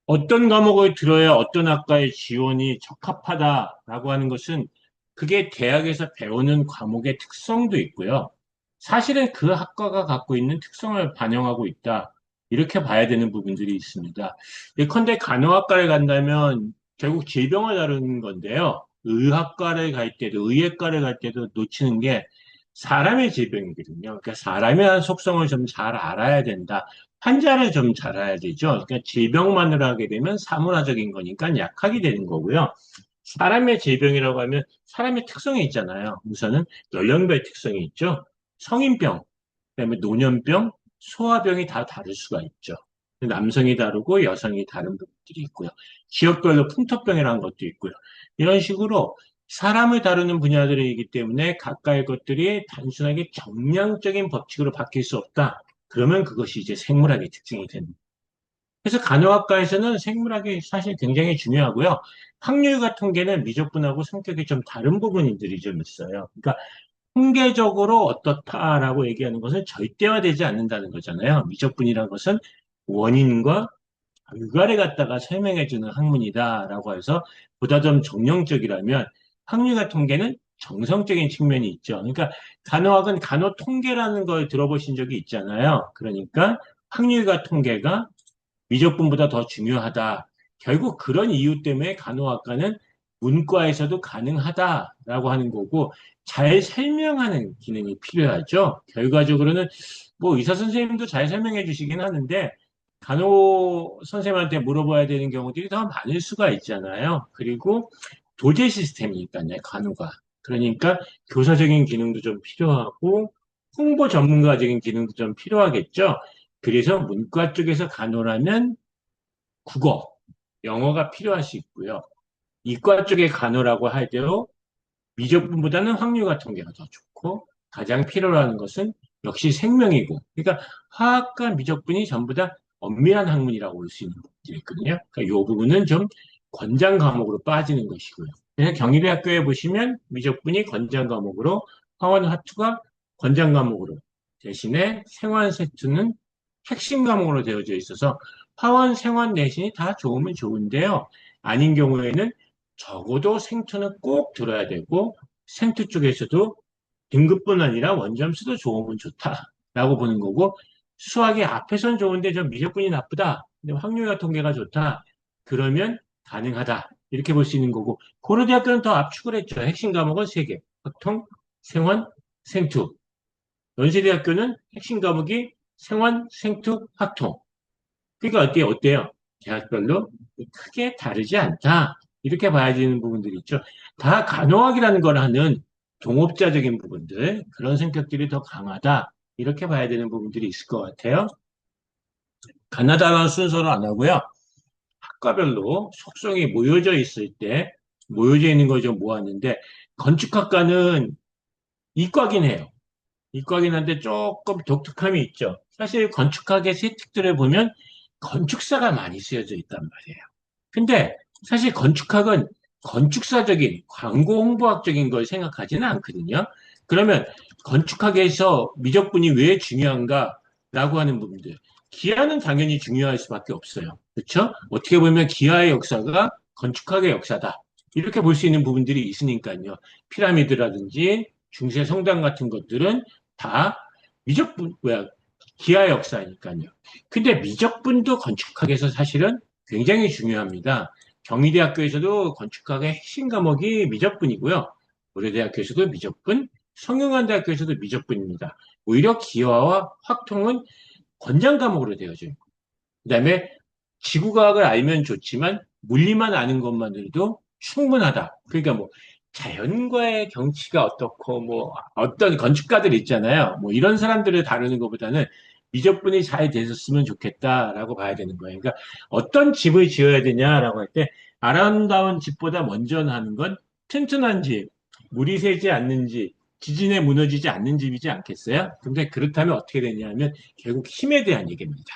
어떤 과목을 들어야 어떤 학과의 지원이 적합하다라고 하는 것은 그게 대학에서 배우는 과목의 특성도 있고요. 사실은 그 학과가 갖고 있는 특성을 반영하고 있다. 이렇게 봐야 되는 부분들이 있습니다. 예컨대 간호학과를 간다면 결국 질병을 다루는 건데요. 의학과를 갈 때도, 의예과를 갈 때도 놓치는 게 사람의 질병이거든요. 그러니까 사람에 대한 속성을 좀 잘 알아야 된다. 환자를 좀 잘 알아야 되죠. 그러니까 질병만으로 하게 되면 사문화적인 거니까 약하게 되는 거고요. 사람의 질병이라고 하면 사람의 특성이 있잖아요. 우선은 연령별 특성이 있죠. 성인병, 그다음에 노년병, 소아병이 다 다를 수가 있죠. 남성이 다르고 여성이 다른 부분들이 있고요. 지역별로 풍토병이라는 것도 있고요. 이런 식으로 사람을 다루는 분야들이기 때문에 각각의 것들이 단순하게 정량적인 법칙으로 바뀔 수 없다. 그러면 그것이 이제 생물학의 특징이 됩니다. 그래서 간호학과에서는 생물학이 사실 굉장히 중요하고요. 확률과 통계는 미적분하고 성격이 좀 다른 부분들이 좀 있어요. 그러니까 통계적으로 어떻다라고 얘기하는 것은 절대화되지 않는다는 거잖아요. 미적분이라는 것은 원인과 결과를 갖다가 설명해주는 학문이다라고 해서 보다 좀 정령적이라면 확률과 통계는 정성적인 측면이 있죠. 그러니까 간호학은 간호통계라는 걸 들어보신 적이 있잖아요. 그러니까 확률과 통계가 미적분보다 더 중요하다. 결국 그런 이유 때문에 간호학과는 문과에서도 가능하다라고 하는 거고 잘 설명하는 기능이 필요하죠. 결과적으로는 뭐 의사 선생님도 잘 설명해 주시긴 하는데 간호 선생님한테 물어봐야 되는 경우들이 더 많을 수가 있잖아요. 그리고 도제 시스템이니까요, 간호가. 그러니까 교사적인 기능도 좀 필요하고 홍보 전문가적인 기능도 좀 필요하겠죠. 그래서 문과 쪽에서 간호라면 국어, 영어가 필요할 수 있고요. 이과 쪽의 간호라고 할 때도 미적분보다는 확률과 통계가 더 좋고 가장 필요로 하는 것은 역시 생명이고 그러니까 화학과 미적분이 전부 다 엄밀한 학문이라고 볼 수 있는 부분들이 있거든요. 그러니까 이 부분은 좀 권장 과목으로 빠지는 것이고요. 그래서 경희대학교에 보시면 미적분이 권장 과목으로 화원 화투가 권장 과목으로 대신에 생환 세투는 핵심 과목으로 되어져 있어서 화원 생환 내신이 다 좋으면 좋은데요. 아닌 경우에는 적어도 생투는 꼭 들어야 되고 생투 쪽에서도 등급뿐 아니라 원점수도 좋으면 좋다라고 보는 거고 수학이 앞에선 좋은데 좀 미적분이 나쁘다. 근데 확률과 통계가 좋다. 그러면 가능하다. 이렇게 볼 수 있는 거고 고려대학교는 더 압축을 했죠. 핵심 과목은 세개 확통, 생원, 생투. 연세대학교는 핵심 과목이 생원, 생투, 확통. 그러니까 어때요? 대학별로 크게 다르지 않다. 이렇게 봐야 되는 부분들이 있죠. 다 간호학이라는 걸 하는 동업자적인 부분들, 그런 성격들이 더 강하다. 이렇게 봐야 되는 부분들이 있을 것 같아요. 가나다라는 순서로 안 하고요. 학과별로 속성이 모여져 있을 때, 모여져 있는 걸 좀 모았는데, 건축학과는 이과긴 해요. 이과긴 한데 조금 독특함이 있죠. 사실 건축학의 세특들을 보면 건축사가 많이 쓰여져 있단 말이에요. 근데 사실 건축학은 건축사적인 광고 홍보학적인 걸 생각하지는 않거든요. 그러면 건축학에서 미적분이 왜 중요한가라고 하는 부분들. 기하는 당연히 중요할 수밖에 없어요. 그렇죠? 어떻게 보면 기하의 역사가 건축학의 역사다. 이렇게 볼 수 있는 부분들이 있으니까요. 피라미드라든지 중세 성당 같은 것들은 다 미적분, 뭐야, 기하 역사니까요. 근데 미적분도 건축학에서 사실은 굉장히 중요합니다. 경희대학교에서도 건축학의 핵심 과목이 미적분이고요. 고려대학교에서도 미적분, 성균관대학교에서도 미적분입니다. 오히려 기하와 확통은 권장 과목으로 되어져 있고, 그다음에 지구과학을 알면 좋지만 물리만 아는 것만으로도 충분하다. 그러니까 뭐 자연과의 경치가 어떻고 뭐 어떤 건축가들 있잖아요. 뭐 이런 사람들을 다루는 것보다는 미적분이 잘 됐었으면 좋겠다라고 봐야 되는 거예요. 그러니까 어떤 집을 지어야 되냐라고 할 때 아름다운 집보다 먼저 하는 건 튼튼한 집, 물이 새지 않는 집, 지진에 무너지지 않는 집이지 않겠어요? 근데 그렇다면 어떻게 되냐면 결국 힘에 대한 얘기입니다.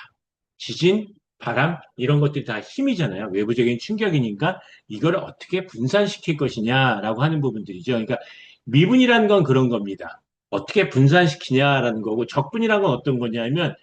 지진, 바람 이런 것들이 다 힘이잖아요. 외부적인 충격이니까 이걸 어떻게 분산시킬 것이냐라고 하는 부분들이죠. 그러니까 미분이라는 건 그런 겁니다. 어떻게 분산시키냐라는 거고 적분이라는 건 어떤 거냐면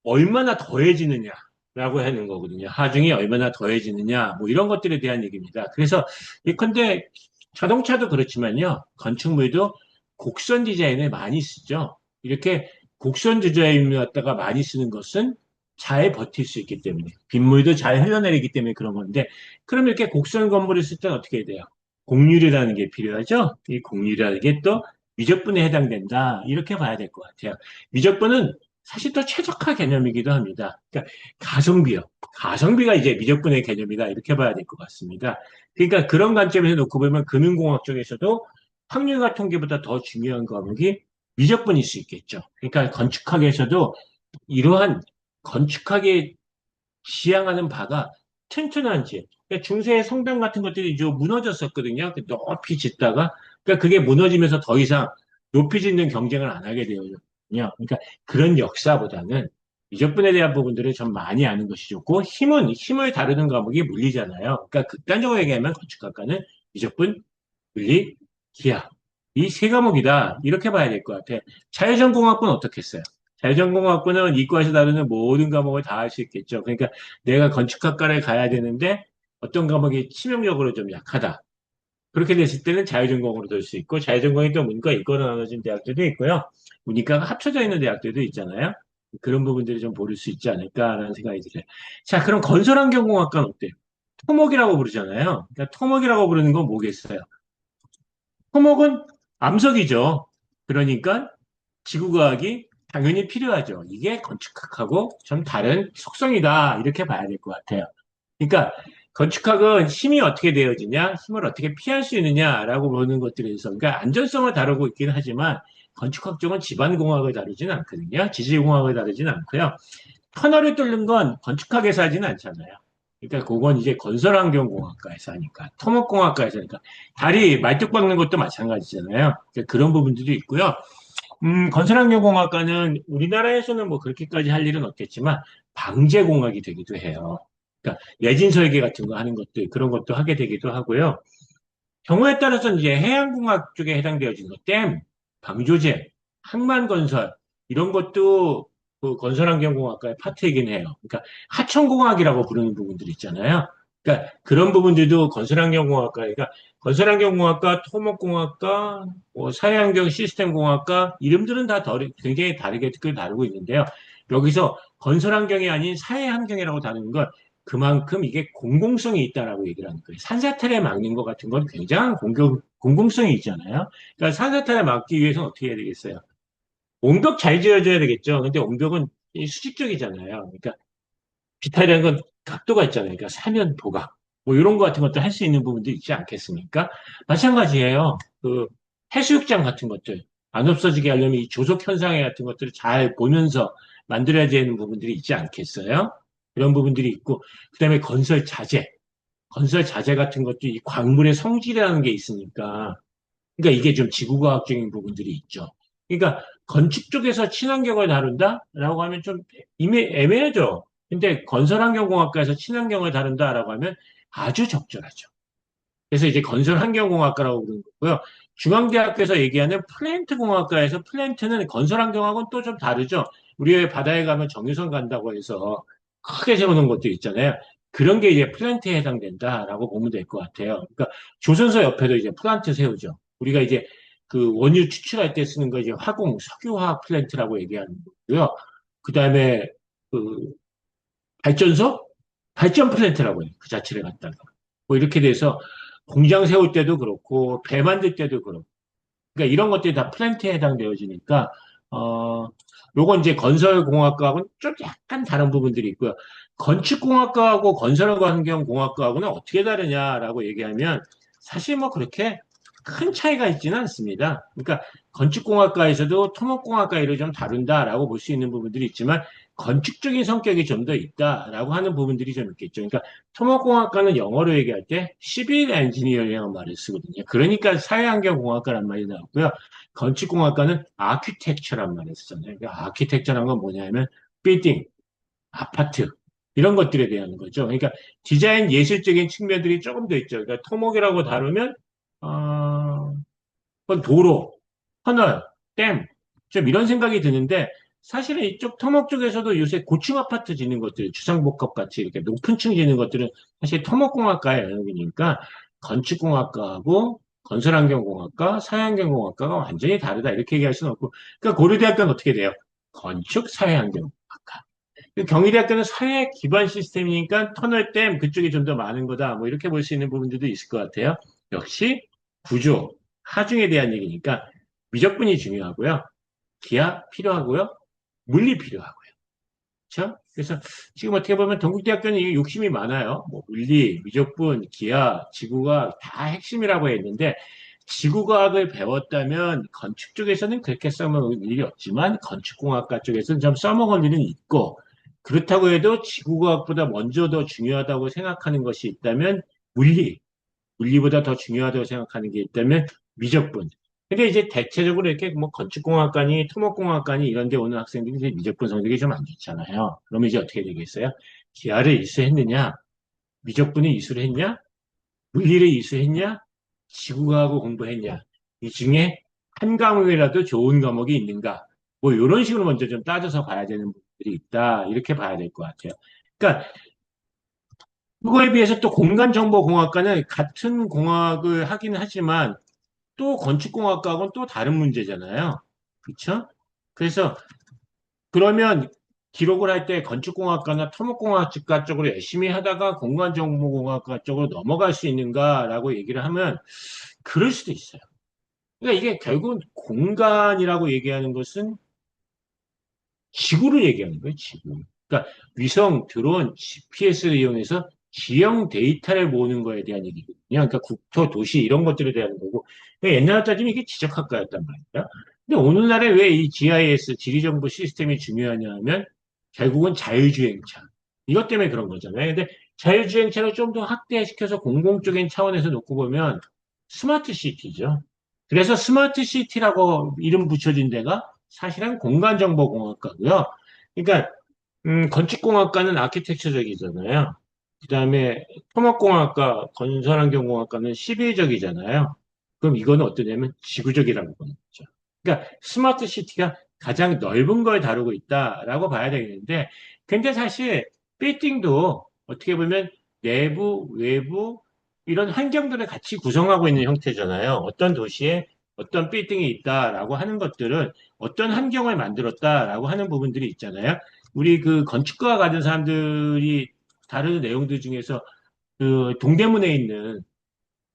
얼마나 더해지느냐. 라고 하는 거거든요. 하중이 얼마나 더해지느냐, 뭐 이런 것들에 대한 얘기입니다. 그래서 예컨대 자동차도 그렇지만요. 건축물도 곡선 디자인을 많이 쓰죠. 이렇게 곡선 디자인을 갖다가 많이 쓰는 것은 잘 버틸 수 있기 때문에, 빗물도 잘 흘러내리기 때문에 그런 건데, 그럼 이렇게 곡선 건물을 쓸 때는 어떻게 해야 돼요? 곡률이라는 게 필요하죠? 이 곡률이라는 게 또 미적분에 해당된다. 이렇게 봐야 될 것 같아요. 미적분은 사실 또 최적화 개념이기도 합니다. 그러니까 가성비요. 가성비가 이제 미적분의 개념이다. 이렇게 봐야 될 것 같습니다. 그러니까 그런 관점에서 놓고 보면 금융공학 쪽에서도 확률과 통계보다 더 중요한 과목이 미적분일 수 있겠죠. 그러니까 건축학에서도 이러한 건축학에 지향하는 바가 튼튼한지. 그러니까 중세의 성당 같은 것들이 이제 무너졌었거든요. 높이 짓다가. 그러니까 그게 무너지면서 더 이상 높이 짓는 경쟁을 안 하게 되거든요. 그러니까 그런 역사보다는 미적분에 대한 부분들을 좀 많이 아는 것이 좋고, 힘을 다루는 과목이 물리잖아요. 그러니까 극단적으로 얘기하면 건축학과는 미적분, 물리, 기하. 이 세 과목이다. 이렇게 봐야 될 것 같아. 자유전공학부는 어떻겠어요? 자유전공학부는 이과에서 다루는 모든 과목을 다 할 수 있겠죠. 그러니까 내가 건축학과를 가야 되는데 어떤 과목이 치명적으로 좀 약하다. 그렇게 됐을 때는 자유전공으로 될 수 있고, 자유전공이 또 문과, 이과로 나눠진 대학들도 있고요. 문이과가 합쳐져 있는 대학들도 있잖아요. 그런 부분들이 좀 보일 수 있지 않을까라는 생각이 들어요. 자, 그럼 건설환경공학과는 어때요? 토목이라고 부르잖아요. 그러니까 토목이라고 부르는 건 뭐겠어요? 토목은 암석이죠. 그러니까 지구과학이 당연히 필요하죠. 이게 건축학하고 좀 다른 속성이다. 이렇게 봐야 될 것 같아요. 그러니까 건축학은 힘이 어떻게 되어지냐, 힘을 어떻게 피할 수 있느냐라고 보는 것들에서, 그러니까 안전성을 다루고 있긴 하지만 건축학 쪽은 지반공학을 다루지는 않거든요. 지질공학을 다루지는 않고요. 터널을 뚫는 건 건축학에서 하지는 않잖아요. 그러니까 그건 이제 건설환경공학과에서 하니까, 토목공학과에서 하니까, 다리 말뚝 박는 것도 마찬가지잖아요. 그러니까 그런 부분들도 있고요. 건설환경공학과는 우리나라에서는 뭐 그렇게까지 할 일은 없겠지만 방제공학이 되기도 해요. 그러니까 예진 설계 같은 거 하는 것들 그런 것도 하게 되기도 하고요. 경우에 따라서는 이제 해양공학 쪽에 해당되어지는 것, 댐, 방조제, 항만건설 이런 것도 그 건설환경공학과의 파트이긴 해요. 그러니까 하천공학이라고 부르는 부분들 있잖아요. 그러니까 그런 부분들도 건설환경공학과, 그러니까 건설환경공학과, 토목공학과, 뭐 사회환경 시스템공학과 이름들은 다 굉장히 다르게 다루고 있는데요. 여기서 건설환경이 아닌 사회환경이라고 다루는 건 그만큼 이게 공공성이 있다라고 얘기를 하는 거예요. 산사태를 막는 것 같은 건 굉장한 공공성이 있잖아요. 그러니까 산사태를 막기 위해서는 어떻게 해야 되겠어요? 옹벽 잘 지어줘야 되겠죠. 근데 옹벽은 이 수직적이잖아요. 그러니까 비탈이라는 건 각도가 있잖아요. 그러니까 사면 도각. 뭐 이런 거 같은 것도 할 수 있는 부분도 있지 않겠습니까? 마찬가지예요. 그 해수욕장 같은 것들. 안 없어지게 하려면 이 조속 현상에 같은 것들을 잘 보면서 만들어야 되는 부분들이 있지 않겠어요? 그런 부분들이 있고, 그다음에 건설 자재 같은 것도 이 광물의 성질이라는 게 있으니까, 그러니까 이게 좀 지구과학적인 부분들이 있죠. 그러니까 건축 쪽에서 친환경을 다룬다라고 하면 좀 애매하죠. 근데 건설환경공학과에서 친환경을 다룬다라고 하면 아주 적절하죠. 그래서 이제 건설환경공학과라고 부르는 거고요. 중앙대학교에서 얘기하는 플랜트공학과에서 플랜트는 건설환경하고는 또 좀 다르죠. 우리 왜 바다에 가면 정유선 간다고 해서 크게 세우는 것도 있잖아요. 그런 게 이제 플랜트에 해당된다라고 보면 될 것 같아요. 그러니까 조선소 옆에도 이제 플란트 세우죠. 우리가 이제 그 원유 추출할 때 쓰는 거 이제 석유화학 플랜트라고 얘기하는 거고요. 그 다음에 그 발전소? 발전 플랜트라고 해요. 그 자체를 갖다가. 뭐 이렇게 돼서 공장 세울 때도 그렇고, 배 만들 때도 그렇고. 그러니까 이런 것들이 다 플랜트에 해당되어지니까, 어, 요건 이제 건설공학과하고는 좀 약간 다른 부분들이 있고요. 건축공학과하고 건설환경공학과하고는 어떻게 다르냐라고 얘기하면 사실 뭐 그렇게 큰 차이가 있지는 않습니다. 그러니까 건축공학과에서도 토목공학과를 좀 다룬다라고 볼 수 있는 부분들이 있지만 건축적인 성격이 좀 더 있다라고 하는 부분들이 좀 있겠죠. 그러니까 토목공학과는 영어로 얘기할 때 시빌 엔지니어링이라는 말을 쓰거든요. 그러니까 사회환경공학과란 말이 나왔고요. 건축공학과는 아키텍처란 말을 쓰잖아요. 그러니까 아키텍처란 건 뭐냐면 빌딩, 아파트 이런 것들에 대한 거죠. 그러니까 디자인 예술적인 측면들이 조금 더 있죠. 그러니까 토목이라고 다루면 그건 도로, 터널, 댐, 좀 이런 생각이 드는데 사실은 이쪽 토목 쪽에서도 요새 고층 아파트 짓는 것들, 주상복합 같이 이렇게 높은 층 짓는 것들은 사실 토목공학과의 영역이니까 건축공학과하고 건설환경공학과, 사회환경공학과가 완전히 다르다. 이렇게 얘기할 수는 없고. 그러니까 고려대학교는 어떻게 돼요? 건축, 사회환경공학과. 경희대학교는 사회 기반 시스템이니까 터널댐 그쪽이 좀 더 많은 거다. 뭐 이렇게 볼 수 있는 부분들도 있을 것 같아요. 역시 구조, 하중에 대한 얘기니까 미적분이 중요하고요. 기하 필요하고요. 물리 필요하고요. 그렇죠? 그래서 지금 어떻게 보면 동국대학교는 이 욕심이 많아요. 뭐 물리, 미적분, 기하, 지구과학 다 핵심이라고 했는데 지구과학을 배웠다면 건축 쪽에서는 그렇게 써먹을 일이 없지만 건축공학과 쪽에서는 좀 써먹을 일은 있고 그렇다고 해도 지구과학보다 먼저 더 중요하다고 생각하는 것이 있다면 물리, 물리보다 더 중요하다고 생각하는 게 있다면 미적분. 근데 이제 대체적으로 이렇게 뭐 건축공학과니 토목공학과니 이런 데 오는 학생들이 이제 미적분 성적이 좀 안 좋잖아요. 그러면 이제 어떻게 되겠어요? 기하를 이수했느냐? 미적분을 이수했냐? 물리를 이수했냐? 지구과학을 공부했냐? 이 중에 한 과목이라도 좋은 과목이 있는가? 뭐 이런 식으로 먼저 좀 따져서 봐야 되는 부분들이 있다. 이렇게 봐야 될 것 같아요. 그러니까 그거에 비해서 또 공간정보공학과는 같은 공학을 하기는 하지만 또 건축공학과하고는 또 다른 문제잖아요. 그렇죠? 그래서 그러면 기록을 할 때 건축공학과나 토목공학과 쪽으로 열심히 하다가 공간정보공학과 쪽으로 넘어갈 수 있는가라고 얘기를 하면 그럴 수도 있어요. 그러니까 이게 결국은 공간이라고 얘기하는 것은 지구를 얘기하는 거예요, 지구. 그러니까 위성, 드론, GPS를 이용해서 지형 데이터를 모으는 거에 대한 얘기거든요. 그러니까 국토, 도시 이런 것들에 대한 거고. 그러니까 옛날 따지면 이게 지적학과였단 말이에요. 근데 오늘날에 왜 이 GIS, 지리정보 시스템이 중요하냐 하면 결국은 자율주행차. 이것 때문에 그런 거잖아요. 근데 자율주행차를 좀 더 확대시켜서 공공적인 차원에서 놓고 보면 스마트 시티죠. 그래서 스마트 시티라고 이름 붙여진 데가 사실은 공간정보공학과고요. 그러니까 건축공학과는 아키텍처적이잖아요. 그다음에 토목공학과, 건설환경공학과는 시빌적이잖아요. 그럼 이거는 어떠냐면 지구적이라고 보는 거죠. 그러니까 스마트 시티가 가장 넓은 걸 다루고 있다라고 봐야 되겠는데, 근데 사실 빌딩도 어떻게 보면 내부, 외부 이런 환경들을 같이 구성하고 있는 형태잖아요. 어떤 도시에 어떤 빌딩이 있다라고 하는 것들은 어떤 환경을 만들었다라고 하는 부분들이 있잖아요. 우리 그 건축과 가는 사람들이 다루는 내용들 중에서 그 동대문에 있는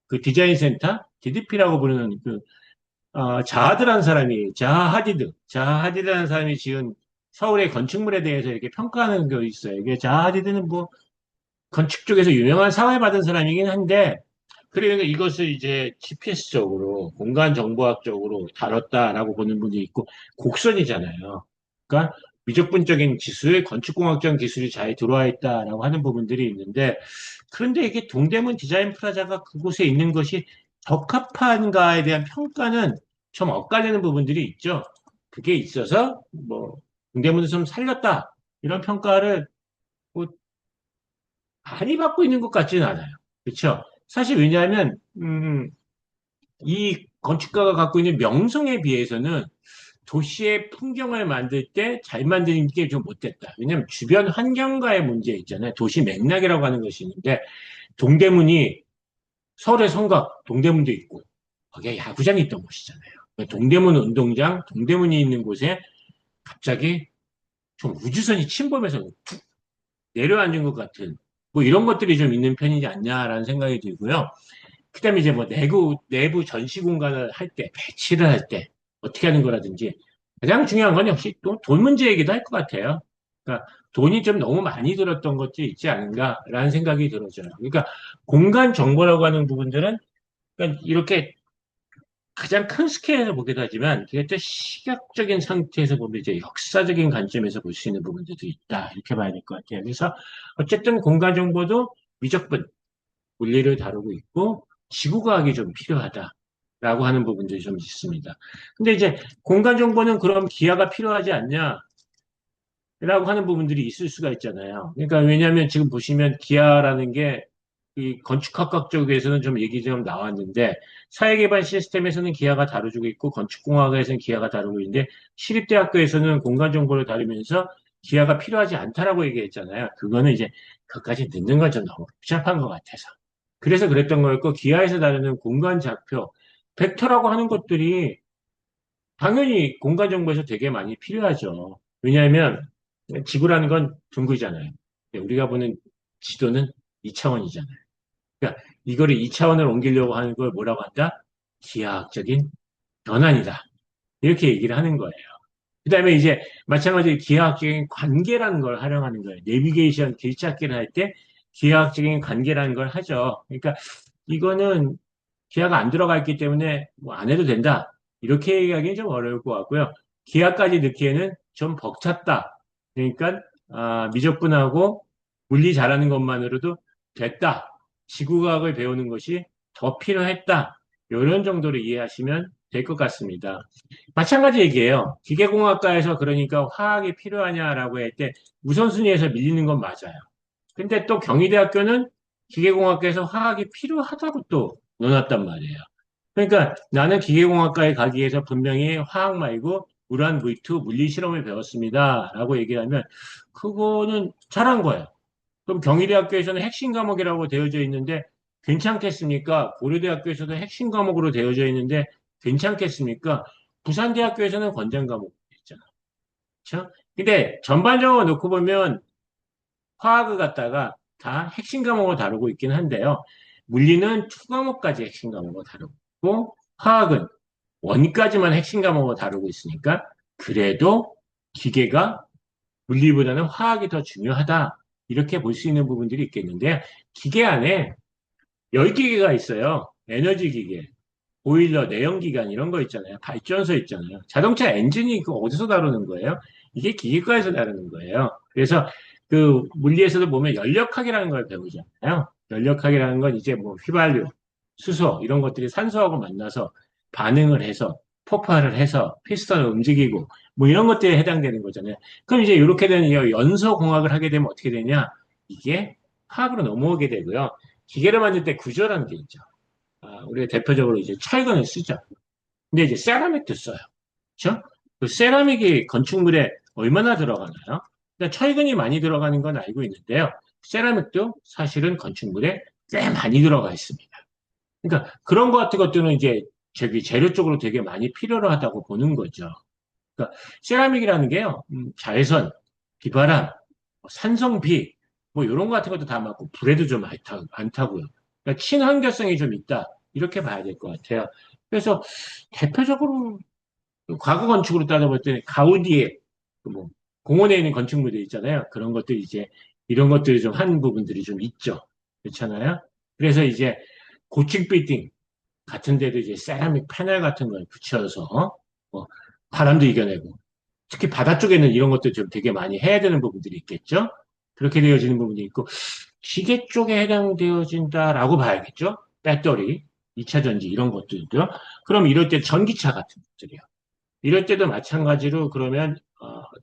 그 디자인 센터, DDP라고 부르는 그 자하드라는 사람이 자하 하디드라는 사람이 지은 서울의 건축물에 대해서 이렇게 평가하는 게 있어요. 이게 자하 하디드는 뭐 건축 쪽에서 유명한 상을 받은 사람이긴 한데 그러니까 이것을 이제 GPS적으로 공간정보학적으로 다뤘다라고 보는 분이 있고 곡선이잖아요. 그러니까 미적분적인 기술, 건축공학적인 기술이 잘 들어와 있다라고 하는 부분들이 있는데 그런데 이게 동대문 디자인 프라자가 그곳에 있는 것이 적합한가에 대한 평가는 좀 엇갈리는 부분들이 있죠. 그게 있어서 뭐 동대문을 좀 살렸다 이런 평가를 뭐 많이 받고 있는 것 같지는 않아요. 그렇죠? 사실 왜냐하면 이 건축가가 갖고 있는 명성에 비해서는 도시의 풍경을 만들 때 잘 만드는 게 좀 못됐다. 왜냐하면 주변 환경과의 문제 있잖아요. 도시 맥락이라고 하는 것이 있는데 동대문이 서울의 성곽 동대문도 있고 거기에 야구장이 있던 곳이잖아요. 동대문 운동장, 동대문이 있는 곳에 갑자기 좀 우주선이 침범해서 툭 내려앉은 것 같은 뭐 이런 것들이 좀 있는 편이지 않냐라는 생각이 들고요. 그다음에 이제 뭐 내부 전시 공간을 할 때, 배치를 할 때 어떻게 하는 거라든지 가장 중요한 건 역시 또 돈 문제이기도 할 것 같아요. 그러니까 돈이 좀 너무 많이 들었던 것도 있지 않은가라는 생각이 들어져요. 그러니까 공간 정보라고 하는 부분들은 그러니까 이렇게 가장 큰 스케일에서 보기도 하지만 그게 또 시각적인 상태에서 보면 이제 역사적인 관점에서 볼 수 있는 부분들도 있다. 이렇게 봐야 될 것 같아요. 그래서 어쨌든 공간 정보도 미적분, 물리를 다루고 있고 지구과학이 좀 필요하다라고 하는 부분들이 좀 있습니다. 근데 이제 공간 정보는 그럼 기하가 필요하지 않냐라고 하는 부분들이 있을 수가 있잖아요. 그러니까 왜냐하면 지금 보시면 기하라는 게 이 건축학과 쪽에서는 좀 얘기 좀 나왔는데 사회개발 시스템에서는 기하가 다뤄주고 있고 건축공학에서는 기하가 다루고 있는데 시립대학교에서는 공간 정보를 다루면서 기하가 필요하지 않다라고 얘기했잖아요. 그거는 이제 그것까지 넣는 건 좀 너무 복잡한 것 같아서. 그래서 그랬던 거였고 기하에서 다루는 공간 좌표, 벡터라고 하는 것들이 당연히 공간 정보에서 되게 많이 필요하죠. 왜냐하면 지구라는 건 둥글잖아요. 우리가 보는 지도는 2차원이잖아요. 그러니까 이거를 2차원을 옮기려고 하는 걸 뭐라고 한다? 기하학적인 변환이다. 이렇게 얘기를 하는 거예요. 그 다음에 이제 마찬가지로 기하학적인 관계라는 걸 활용하는 거예요. 내비게이션 길찾기를 할 때 기하학적인 관계라는 걸 하죠. 그러니까 이거는 기하가 안 들어가 있기 때문에 뭐 안 해도 된다. 이렇게 얘기하기는 좀 어려울 것 같고요. 기하까지 넣기에는 좀 벅찼다. 그러니까 미적분하고 물리 잘하는 것만으로도 됐다. 지구과학을 배우는 것이 더 필요했다. 이런 정도로 이해하시면 될 것 같습니다. 마찬가지 얘기예요. 기계공학과에서 그러니까 화학이 필요하냐라고 할 때 우선순위에서 밀리는 건 맞아요. 근데 또 경희대학교는 기계공학과에서 화학이 필요하다고 또 넣어놨단 말이에요. 그러니까 나는 기계공학과에 가기 위해서 분명히 화학 말고 우란, 무이투, 물리 실험을 배웠습니다. 라고 얘기를 하면 그거는 잘한 거예요. 그럼 경희대학교에서는 핵심 과목이라고 되어져 있는데 괜찮겠습니까? 고려대학교에서도 핵심 과목으로 되어져 있는데 괜찮겠습니까? 부산대학교에서는 권장 과목 있잖아. 그렇죠? 근데 전반적으로 놓고 보면 화학을 갖다가 다 핵심 과목으로 다루고 있긴 한데요. 물리는 투 과목까지 핵심 과목으로 다루고 화학은 원까지만 핵심 과목으로 다루고 있으니까 그래도 기계가 물리보다는 화학이 더 중요하다. 이렇게 볼 수 있는 부분들이 있겠는데요. 기계 안에 열기계가 있어요. 에너지 기계, 보일러, 내연기관 이런 거 있잖아요. 발전소 있잖아요. 자동차 엔진이 그 어디서 다루는 거예요? 이게 기계과에서 다루는 거예요. 그래서 그 물리에서도 보면 연력학이라는 걸 배우잖아요. 연력학이라는 건 이제 뭐 휘발유, 수소 이런 것들이 산소하고 만나서 반응을 해서 폭발을 해서 피스톤을 움직이고 뭐 이런 것들에 해당되는 거잖아요. 그럼 이제 이렇게 되는 이 연소공학을 하게 되면 어떻게 되냐? 이게 화학으로 넘어오게 되고요. 기계를 만들 때 구조라는 게 있죠. 우리가 대표적으로 이제 철근을 쓰죠. 근데 이제 세라믹도 써요. 그렇죠? 그 세라믹이 건축물에 얼마나 들어가나요? 그러니까 철근이 많이 들어가는 건 알고 있는데요. 세라믹도 사실은 건축물에 꽤 많이 들어가 있습니다. 그러니까 그런 것 같은 것들은 이제 저기 재료 쪽으로 되게 많이 필요로 하다고 보는 거죠. 그러니까 세라믹이라는 게요, 자외선, 비바람, 산성비, 뭐 이런 거 같은 것도 다 맞고 불에도 좀 많다고요. 그러니까 친환경성이 좀 있다. 이렇게 봐야 될 것 같아요. 그래서 대표적으로 과거 건축으로 따져볼 때 가우디의 그뭐 공원에 있는 건축물들 있잖아요. 그런 것들이 이제 이런 것들이 좀 한 부분들이 좀 있죠. 그렇잖아요. 그래서 이제 고층 빌딩 같은 데도 이제 세라믹 패널 같은 걸 붙여서 뭐 바람도 이겨내고 특히 바다 쪽에는 이런 것들 좀 되게 많이 해야 되는 부분들이 있겠죠. 그렇게 되어지는 부분이 있고 기계 쪽에 해당되어진다라고 봐야겠죠. 배터리, 2차 전지 이런 것들도요. 그럼 이럴 때 전기차 같은 것들이요. 이럴 때도 마찬가지로 그러면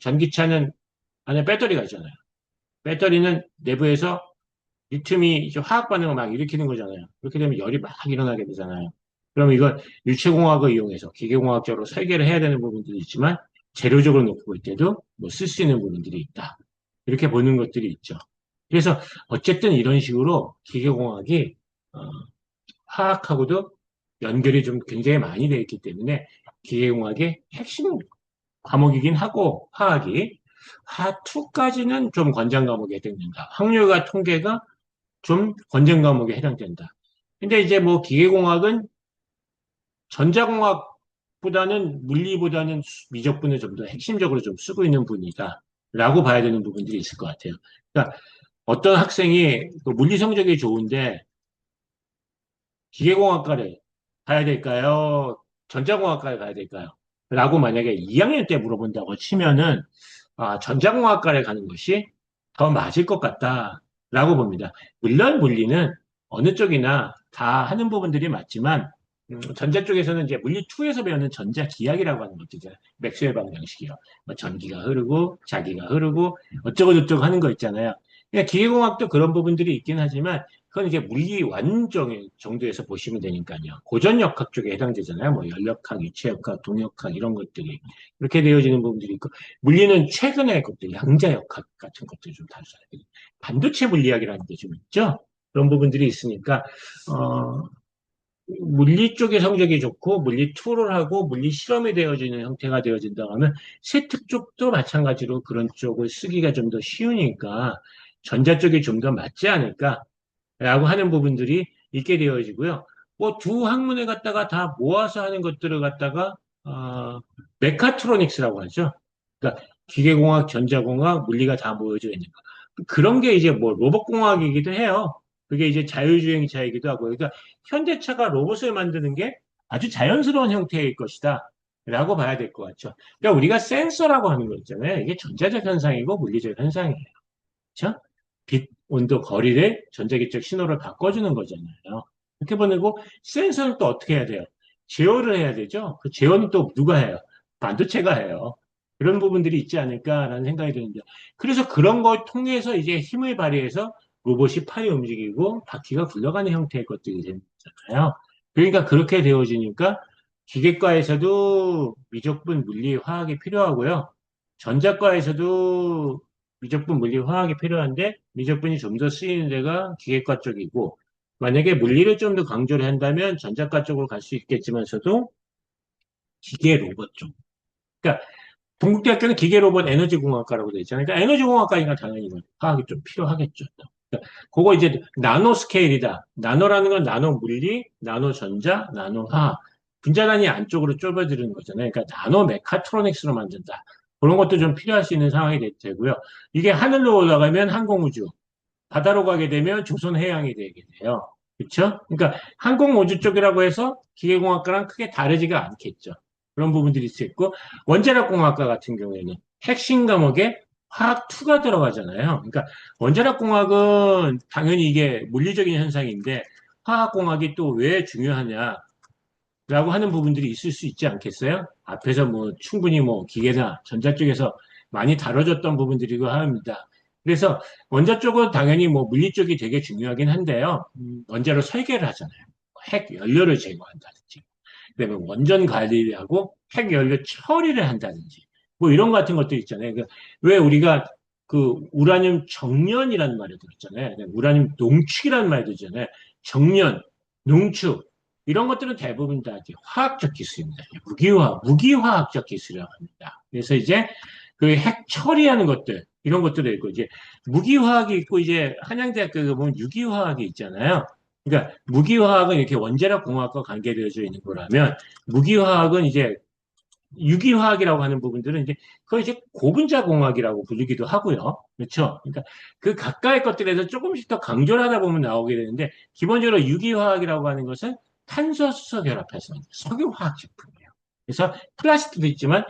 전기차는 안에 배터리가 있잖아요. 배터리는 내부에서 리튬이 이제 화학 반응을 막 일으키는 거잖아요. 그렇게 되면 열이 막 일어나게 되잖아요. 그럼 이걸 유체공학을 이용해서 기계공학적으로 설계를 해야 되는 부분들이 있지만 재료적으로 놓고 볼 때도 뭐 쓸 수 있는 부분들이 있다. 이렇게 보는 것들이 있죠. 그래서 어쨌든 이런 식으로 기계공학이 어, 화학하고도 연결이 좀 굉장히 많이 되어 있기 때문에 기계공학의 핵심 과목이긴 하고 화학이 화2까지는 좀 권장 과목에 해당된다. 확률과 통계가 좀 권장 과목에 해당된다. 근데 이제 뭐 기계공학은 전자공학보다는 물리보다는 미적분을 좀 더 핵심적으로 좀 쓰고 있는 분이다. 라고 봐야 되는 부분들이 있을 것 같아요. 그러니까 어떤 학생이 그 물리 성적이 좋은데 기계공학과를 가야 될까요? 전자공학과를 가야 될까요? 라고 만약에 2학년 때 물어본다고 치면은 전자공학과를 가는 것이 더 맞을 것 같다라고 봅니다. 물론 물리는 어느 쪽이나 다 하는 부분들이 맞지만 전자 쪽에서는 이제 물리 2에서 배우는 전자기하학이라고 하는 것들이잖아요. 맥스웰 방정식이요. 뭐 전기가 흐르고 자기가 흐르고 어쩌고 저쩌고 하는 거 있잖아요. 그러니까 기계공학도 그런 부분들이 있긴 하지만 그건 이제 물리완 정도에서 보시면 되니까요. 고전역학 쪽에 해당되잖아요. 뭐 연력학, 유체역학, 동역학 이런 것들이 이렇게 되어지는 부분들이 있고 물리는 최근의 것들, 양자역학 같은 것들 좀 다루잖아요. 반도체 물리학이라는 게 좀 있죠. 그런 부분들이 있으니까 어, 물리 쪽의 성적이 좋고 물리 투를 하고 물리 실험이 되어지는 형태가 되어진다고 하면 세특 쪽도 마찬가지로 그런 쪽을 쓰기가 좀 더 쉬우니까 전자 쪽이 좀 더 맞지 않을까 라고 하는 부분들이 있게 되어지고요. 뭐 두 학문에 갖다가 다 모아서 하는 것들을 갖다가 메카트로닉스라고 하죠. 그러니까 기계공학, 전자공학, 물리가 다 모여져 있는 거. 그런 게 이제 뭐 로봇공학이기도 해요. 그게 이제 자율주행차이기도 하고. 그러니까 현대차가 로봇을 만드는 게 아주 자연스러운 형태일 것이다. 라고 봐야 될 것 같죠. 그러니까 우리가 센서라고 하는 거 있잖아요. 이게 전자적 현상이고 물리적 현상이에요. 그렇죠? 빛, 온도, 거리를 전자기적 신호를 바꿔주는 거잖아요. 이렇게 보내고 센서는 또 어떻게 해야 돼요? 제어를 해야 되죠. 그 제어는 또 누가 해요? 반도체가 해요. 그런 부분들이 있지 않을까라는 생각이 드는데 그래서 그런 걸 통해서 이제 힘을 발휘해서 로봇이 팔이 움직이고 바퀴가 굴러가는 형태의 것들이 되는 거잖아요. 그러니까 그렇게 되어지니까 기계과에서도 미적분 물리 화학이 필요하고요. 전자과에서도 미적분, 물리, 화학이 필요한데 미적분이 좀 더 쓰이는 데가 기계과 쪽이고 만약에 물리를 좀 더 강조를 한다면 전자과 쪽으로 갈 수 있겠지만서도 기계 로봇 쪽. 그러니까 동국대학교는 기계 로봇 에너지 공학과라고 되어 있잖아요. 그러니까 에너지 공학과니까 당연히 뭐 화학이 좀 필요하겠죠. 그러니까 그거 이제 나노 스케일이다. 나노라는 건 나노 물리, 나노 전자, 나노 화학. 분자단위 안쪽으로 좁아지는 거잖아요. 그러니까 나노 메카트로닉스로 만든다. 그런 것도 좀 필요할 수 있는 상황이 되고요. 이게 하늘로 올라가면 항공우주, 바다로 가게 되면 조선해양이 되게 돼요. 그렇죠? 그러니까 항공우주 쪽이라고 해서 기계공학과랑 크게 다르지가 않겠죠. 그런 부분들이 있을 수 있고 원자력공학과 같은 경우에는 핵심 과목에 화학2가 들어가잖아요. 그러니까 원자력공학은 당연히 이게 물리적인 현상인데 화학공학이 또 왜 중요하냐? 라고 하는 부분들이 있을 수 있지 않겠어요? 앞에서 뭐 충분히 뭐 기계나 전자 쪽에서 많이 다뤄졌던 부분들이고 합니다. 그래서 원자 쪽은 당연히 뭐 물리 쪽이 되게 중요하긴 한데요. 원자로 설계를 하잖아요. 핵 연료를 제거한다든지, 그다음에 원전 관리를 하고 핵 연료 처리를 한다든지, 뭐 이런 것 같은 것도 있잖아요. 왜 우리가 그 우라늄 정년이라는 말을 들었잖아요. 우라늄 농축이라는 말도 있잖아요. 정년, 농축. 이런 것들은 대부분 다 이제 화학적 기술입니다. 무기화학적 기술이라고 합니다. 그래서 이제 그 핵 처리하는 것들, 이런 것들도 있고, 이제 무기화학이 있고, 이제 한양대학교 보면 유기화학이 있잖아요. 그러니까 무기화학은 이렇게 원자력 공학과 관계되어져 있는 거라면, 무기화학은 이제 유기화학이라고 하는 부분들은 이제 그걸 이제 고분자 공학이라고 부르기도 하고요. 그렇죠? 그러니까 그 가까이 것들에서 조금씩 더 강조를 하다 보면 나오게 되는데 기본적으로 유기화학이라고 하는 것은 탄소 수소 결합해서 석유화학 제품이에요. 그래서 플라스틱도 있지만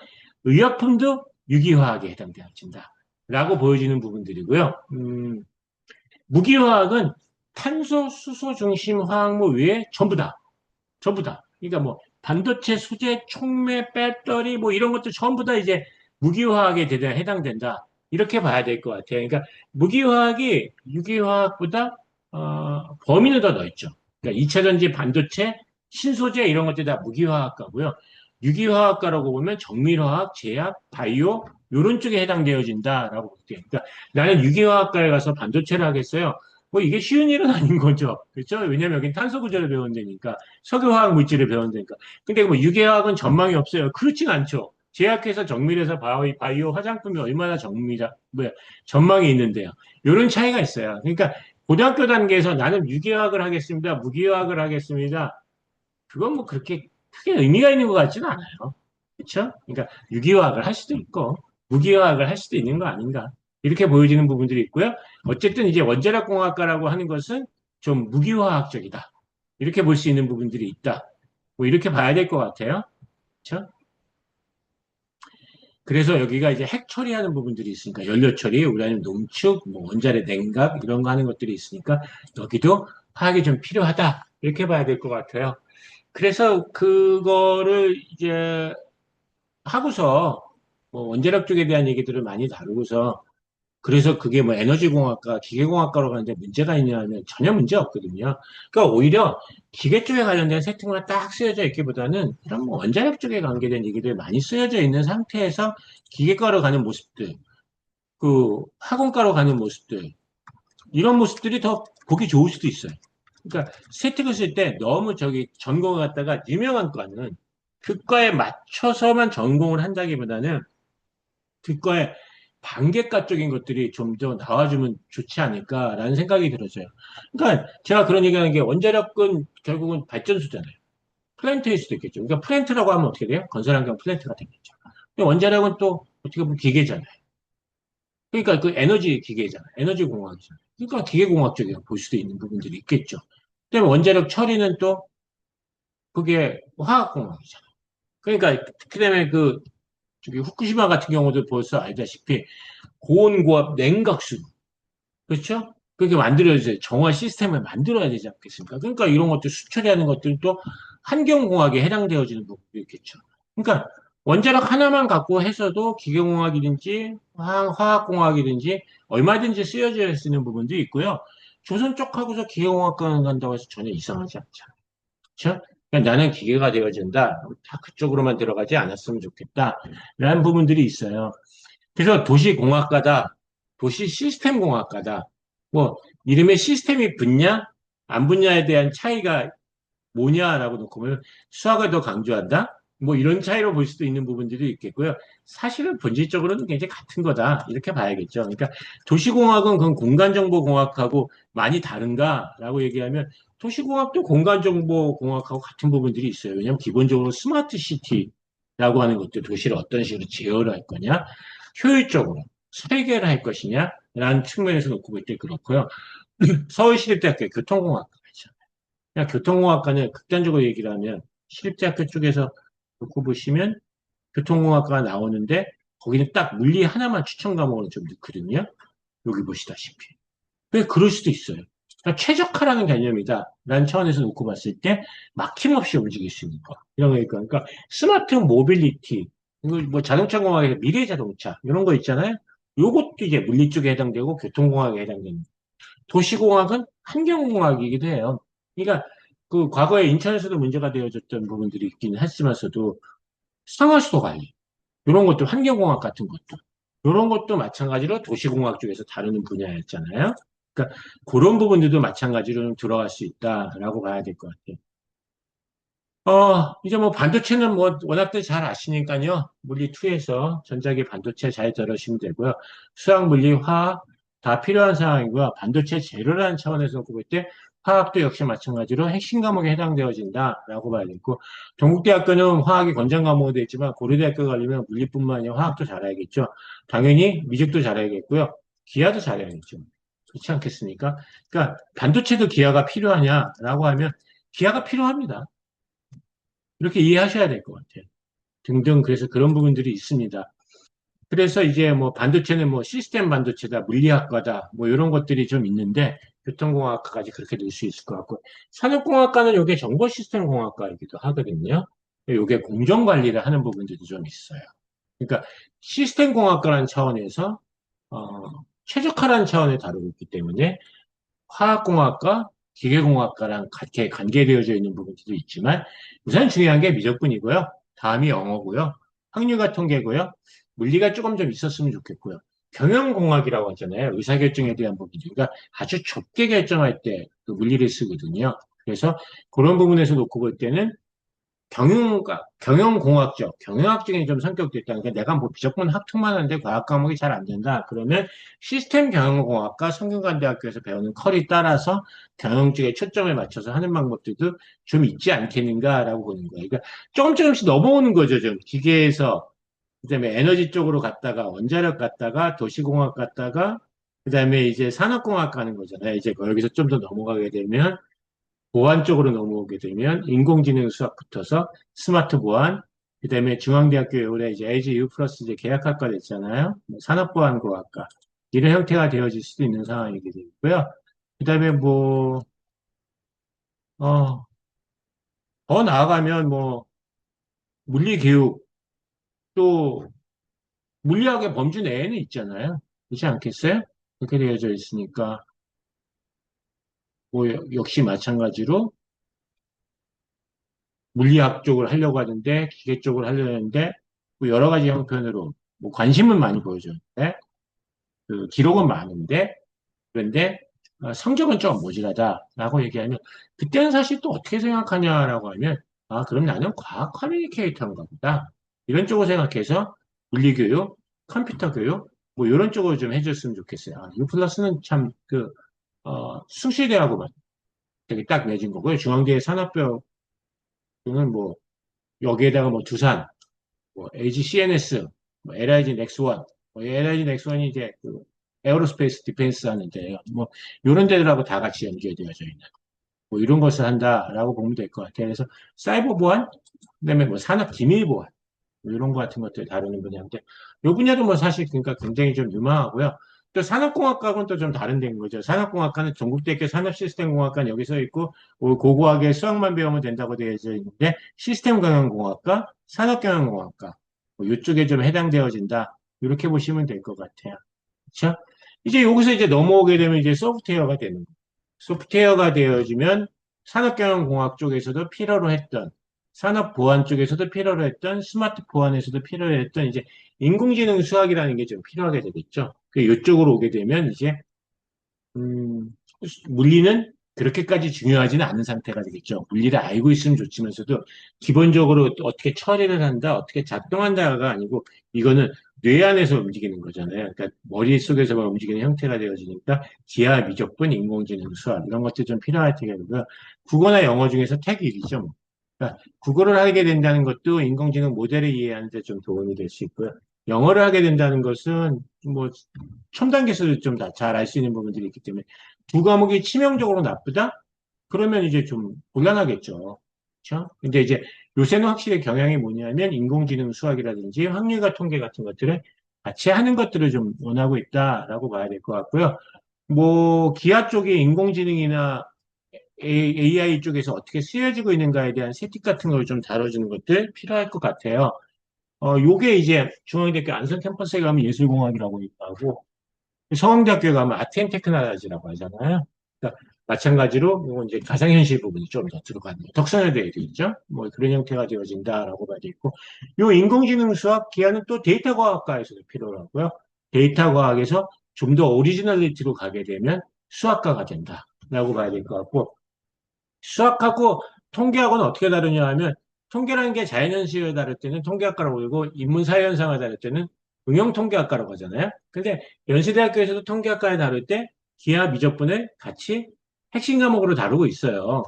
의약품도 유기화학에 해당되어진다. 라고 보여지는 부분들이고요. 무기화학은 탄소, 수소 중심 화학물 외에 전부 다. 전부 다. 그러니까 뭐 반도체, 소재, 촉매, 배터리 뭐 이런 것도 전부 다 이제 무기화학에 해당된다. 이렇게 봐야 될 것 같아요. 그러니까 무기화학이 유기화학보다 범위는 더 넓죠. 그러니까 2차 전지, 반도체, 신소재 이런 것들이 다 무기화학과고요. 유기화학과라고 보면 정밀화학, 제약, 바이오 이런 쪽에 해당되어진다라고 볼게요. 그러니까 나는 유기화학과에 가서 반도체를 하겠어요. 뭐 이게 쉬운 일은 아닌 거죠. 그렇죠? 왜냐면 여긴 탄소 구조를 배운다니까. 석유화학 물질을 배운다니까. 근데 뭐 유기화학은 전망이 없어요. 그렇진 않죠. 제약회사, 정밀회사, 바이오, 화장품이 얼마나 전망이 있는데요. 이런 차이가 있어요. 그러니까 고등학교 단계에서 나는 유기화학을 하겠습니다. 무기화학을 하겠습니다. 그건 뭐 그렇게 크게 의미가 있는 것 같지는 않아요. 그렇죠? 그러니까 유기화학을 할 수도 있고 무기화학을 할 수도 있는 거 아닌가. 이렇게 보여지는 부분들이 있고요. 어쨌든 이제 원자력공학과라고 하는 것은 좀 무기화학적이다. 이렇게 볼 수 있는 부분들이 있다. 뭐 이렇게 봐야 될 것 같아요. 그렇죠? 그래서 여기가 이제 핵 처리하는 부분들이 있으니까 연료 처리, 우라늄 농축, 뭐 원자재 냉각 이런 거 하는 것들이 있으니까 여기도 화학이 좀 필요하다. 이렇게 봐야 될 것 같아요. 그래서 그거를 이제 하고서 뭐 원자력 쪽에 대한 얘기들을 많이 다루고서 그래서 그게 뭐 에너지공학과, 기계공학과로 가는데 문제가 있냐면 전혀 문제 없거든요. 그러니까 오히려 기계 쪽에 관련된 세팅만 딱 쓰여져 있기보다는 이런 뭐 원자력 쪽에 관계된 얘기들 많이 쓰여져 있는 상태에서 기계과로 가는 모습들, 그 학원과로 가는 모습들, 이런 모습들이 더 보기 좋을 수도 있어요. 그러니까 세팅을 쓸 때 너무 저기 전공을 갖다가 유명한 과는 그 과에 맞춰서만 전공을 한다기보다는 그거에 반계과 쪽인 것들이 좀 더 나와주면 좋지 않을까라는 생각이 들어져요. 그러니까 제가 그런 얘기하는 게 원자력은 결국은 발전소잖아요. 플랜트일 수도 있겠죠. 그러니까 플랜트라고 하면 어떻게 돼요? 건설환경 플랜트가 되겠죠. 근데 원자력은 또 어떻게 보면 기계잖아요. 그러니까 그 에너지 기계잖아요. 에너지 공학이잖아요. 그러니까 기계공학 쪽에 볼 수도 있는 부분들이 있겠죠. 그다음에 원자력 처리는 또 그게 화학공학이잖아요. 그러니까 그다음에 그 저기 후쿠시마 같은 경우도 벌써 알다시피 고온고압 냉각수 그렇죠? 그렇게 만들어야지 정화 시스템을 만들어야 되지 않겠습니까? 그러니까 이런 것들 수처리하는 것들도 환경공학에 해당되어지는 부분도 있겠죠. 그러니까 원자력 하나만 갖고 해서도 기계공학이든지 화학공학이든지 얼마든지 쓰여질 수 있는 부분도 있고요. 조선 쪽하고서 기계공학과를 간다고 해서 전혀 이상하지 않잖아요. 그렇죠? 그러니까 나는 기계가 되어진다. 다 그쪽으로만 들어가지 않았으면 좋겠다. 라는 부분들이 있어요. 그래서 도시공학과다, 도시 시스템공학과다. 뭐, 이름에 시스템이 붙냐, 안 붙냐에 대한 차이가 뭐냐라고 놓고 보면 수학을 더 강조한다? 뭐 이런 차이로 볼 수도 있는 부분들이 있겠고요. 사실은 본질적으로는 굉장히 같은 거다. 이렇게 봐야겠죠. 그러니까 도시공학은 그건 공간정보공학하고 많이 다른가라고 얘기하면 도시공학도 공간정보공학하고 같은 부분들이 있어요. 왜냐하면 기본적으로 스마트 시티라고 하는 것도 도시를 어떤 식으로 제어를 할 거냐, 효율적으로 설계를 할 것이냐, 라는 측면에서 놓고 볼 때 그렇고요. 서울시립대학교 교통공학과 그냥 교통공학과는 극단적으로 얘기를 하면 시립대학교 쪽에서 놓고 보시면 교통공학과가 나오는데 거기는 딱 물리 하나만 추천 과목으로 좀 넣거든요. 여기 보시다시피. 왜 그럴 수도 있어요. 그러니까 최적화라는 개념이다. 라는 차원에서 놓고 봤을 때 막힘없이 움직일 수 있는 거. 이런 거니까. 그러니까 스마트 모빌리티, 이거 뭐 자동차 공학에서 미래 자동차 이런 거 있잖아요. 요것도 이제 물리 쪽에 해당되고 교통공학에 해당되는 도시공학은 환경공학이기도 해요. 그러니까 그 과거에 인천에서도 문제가 되어졌던 부분들이 있긴 하지만서도 상하수도 관리 이런 것도 환경공학 같은 것도 이런 것도 마찬가지로 도시공학 쪽에서 다루는 분야였잖아요. 그러니까 그런 부분들도 마찬가지로 좀 들어갈 수 있다라고 봐야 될 것 같아요. 이제 뭐 반도체는 뭐 워낙들 잘 아시니까요. 물리 2에서 전자기 반도체 잘 들으시면 되고요. 수학, 물리, 화학 다 필요한 상황이고요. 반도체 재료라는 차원에서 볼 때 화학도 역시 마찬가지로 핵심 과목에 해당되어진다라고 봐야 되고 동국대학교는 화학이 권장 과목으로 되어 있지만 고려대학교 가려면 물리뿐만 아니라 화학도 잘해야겠죠. 당연히 미적도 잘해야겠고요. 기하도 잘해야겠죠. 그렇지 않겠습니까? 그러니까 반도체도 기하가 필요하냐라고 하면 기하가 필요합니다. 이렇게 이해하셔야 될 것 같아요. 등등 그래서 그런 부분들이 있습니다. 그래서 이제 뭐 반도체는 뭐 시스템 반도체다, 물리학과다, 뭐 이런 것들이 좀 있는데 교통공학과까지 그렇게 될 수 있을 것 같고 산업공학과는 이게 정보 시스템 공학과이기도 하거든요. 이게 공정 관리를 하는 부분들이 좀 있어요. 그러니까 시스템 공학과라는 차원에서 어, 최적화라는 차원에 다루고 있기 때문에 화학공학과, 기계공학과랑 같이 관계되어져 있는 부분들도 있지만 우선 중요한 게 미적분이고요. 다음이 영어고요. 확률과 통계고요. 물리가 조금 좀 있었으면 좋겠고요. 경영공학이라고 하잖아요. 의사결정에 대한 부분들. 그러니까 아주 좁게 결정할 때 그 물리를 쓰거든요. 그래서 그런 부분에서 놓고 볼 때는 경영학적인 좀 성격도 있다. 그러니까 내가 뭐 무조건 학통만 하는데 과학 과목이 잘 안 된다. 그러면 시스템 경영공학과 성균관대학교에서 배우는 컬이 따라서 경영 쪽에 초점을 맞춰서 하는 방법들도 좀 있지 않겠는가라고 보는 거예요. 그러니까 조금씩 넘어오는 거죠. 좀 기계에서 그다음에 에너지 쪽으로 갔다가 원자력 갔다가 도시공학 갔다가 그다음에 이제 산업공학 가는 거잖아요. 이제 여기서 좀 더 넘어가게 되면 보안 쪽으로 넘어오게 되면 인공지능 수학 붙어서 스마트 보안, 그다음에 중앙대학교 올해 이제 AGU 플러스 이제 계약학과 됐잖아요. 뭐 산업보안공학과 이런 형태가 되어질 수도 있는 상황이게 되고요. 그다음에 뭐 더 나아가면 뭐 물리교육 또 물리학의 범주 내에는 있잖아요. 그렇지 않겠어요? 그렇게 되어져 있으니까, 뭐, 역시 마찬가지로 물리학 쪽을 하려고 하는데, 기계 쪽을 하려고 하는데, 뭐 여러 가지 형편으로, 뭐 관심은 많이 보여줬는데, 그 기록은 많은데, 그런데 성적은 좀 모자라다라고 얘기하면 그때는 사실 또 어떻게 생각하냐라고 하면 아 그럼 나는 과학 커뮤니케이터인가 보다 이런 쪽으로 생각해서 물리교육, 컴퓨터 교육 뭐 이런 쪽으로 좀 해줬으면 좋겠어요. 아, U 플러스는 참 그 숭실대하고만 되게 딱 맺은 거고요. 중앙대 산업병은 뭐 여기에다가 뭐 두산, 뭐 LG CNS, 뭐 LIG 넥스원, 뭐 LIG 넥스원이 이제 그 에어로스페이스 디펜스 하는데요. 뭐 이런 데들하고 다 같이 연계되어져 있는 뭐 이런 것을 한다라고 보면 될 것 같아요. 그래서 사이버 보안, 그다음에 뭐 산업 기밀 보안 뭐 이런 거 같은 것들 다루는 분야인데 이 분야도 뭐 사실 그러니까 굉장히 좀 유망하고요. 또 산업공학과는 또 좀 다른 데인 거죠. 산업공학과는 전국대학교 산업시스템공학과 여기 서 있고 고고하게 수학만 배우면 된다고 되어져 있는데 시스템경영공학과, 산업경영공학과 뭐 이쪽에 좀 해당되어진다. 이렇게 보시면 될 것 같아요. 그렇죠? 이제 여기서 이제 넘어오게 되면 이제 소프트웨어가 되는 거예요. 소프트웨어가 되어지면 산업경영공학 쪽에서도 필요로 했던, 산업보안 쪽에서도 필요로 했던, 스마트 보안에서도 필요로 했던 이제 인공지능 수학이라는 게 좀 필요하게 되겠죠. 그 이쪽으로 오게 되면 이제 음, 물리는 그렇게까지 중요하지는 않은 상태가 되겠죠. 물리를 알고 있으면 좋지만서도 기본적으로 어떻게 처리를 한다, 어떻게 작동한다가 아니고 이거는 뇌 안에서 움직이는 거잖아요. 그러니까 머릿속에서만 움직이는 형태가 되어지니까 기하, 미적분, 인공지능, 수학 이런 것들이 좀 필요할 테고요. 국어나 영어 중에서 택 1이죠. 뭐. 그러니까 국어를 하게 된다는 것도 인공지능 모델을 이해하는 데 좀 도움이 될 수 있고요. 영어를 하게 된다는 것은 뭐 첨단 기술을 좀 잘 알 수 있는 부분들이 있기 때문에 두 과목이 치명적으로 나쁘다? 그러면 이제 좀 곤란하겠죠. 그렇죠? 근데 이제 요새는 확실히 경향이 뭐냐면 인공지능 수학이라든지 확률과 통계 같은 것들을 같이 하는 것들을 좀 원하고 있다라고 봐야 될 것 같고요. 뭐 기아 쪽이 인공지능이나 AI 쪽에서 어떻게 쓰여지고 있는가에 대한 세팅 같은 걸 좀 다뤄주는 것들 필요할 것 같아요. 요게 이제 중앙대학교 안성 캠퍼스에 가면 예술공학이라고 있다고 서강대학교에 가면 아트앤테크놀로지라고 하잖아요. 그러니까 마찬가지로 이건 이제 가상현실 부분이 좀 더 들어가는 덕선여대에도 있죠. 뭐 그런 형태가 되어진다라고 봐야 되고 요 인공지능 수학 기하는 또 데이터 과학과에서도 필요로 하고요. 데이터 과학에서 좀 더 오리지널리티로 가게 되면 수학과가 된다라고 봐야 될 것 같고 수학하고 통계하고는 어떻게 다르냐 하면 통계라는 게 자연현실을 다룰 때는 통계학과라고 그러고 인문사회현상을 다룰 때는 응용통계학과라고 하잖아요. 근데 연세대학교에서도 통계학과에 다룰 때 기하 미적분을 같이 핵심 과목으로 다루고 있어요.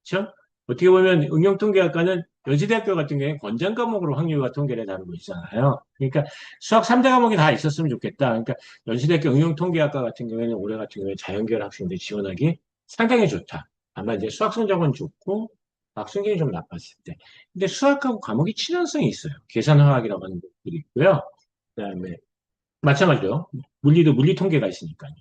그렇죠? 어떻게 보면 응용통계학과는 연세대학교 같은 경우에 권장 과목으로 확률과 통계를 다루고 있잖아요. 그러니까 수학 3대 과목이 다 있었으면 좋겠다. 그러니까 연세대학교 응용통계학과 같은 경우에는 올해 같은 경우에 자연계열 학생들 지원하기 상당히 좋다. 아마 이제 수학 성적은 좋고 과학 성적이 좀 나빴을 때. 근데 수학하고 과목이 친환성이 있어요. 계산화학이라고 하는 것들이 있고요. 그다음에 마찬가지로 물리도 물리 통계가 있으니까요.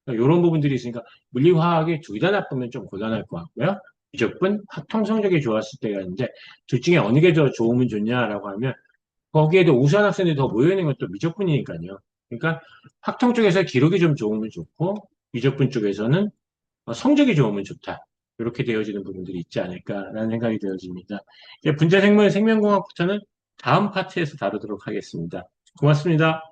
이런 부분들이 있으니까 물리화학이 둘 다 나쁘면 좀 곤란할 것 같고요. 미적분, 학통 성적이 좋았을 때가 있는데 둘 중에 어느 게 더 좋으면 좋냐라고 하면 거기에도 우수한 학생들이 더 모여있는 것도 미적분이니까요. 그러니까 학통 쪽에서 기록이 좀 좋으면 좋고 미적분 쪽에서는 성적이 좋으면 좋다. 이렇게 되어지는 부분들이 있지 않을까라는 생각이 되어집니다. 이제 분자생물 생명공학부터는 다음 파트에서 다루도록 하겠습니다. 고맙습니다.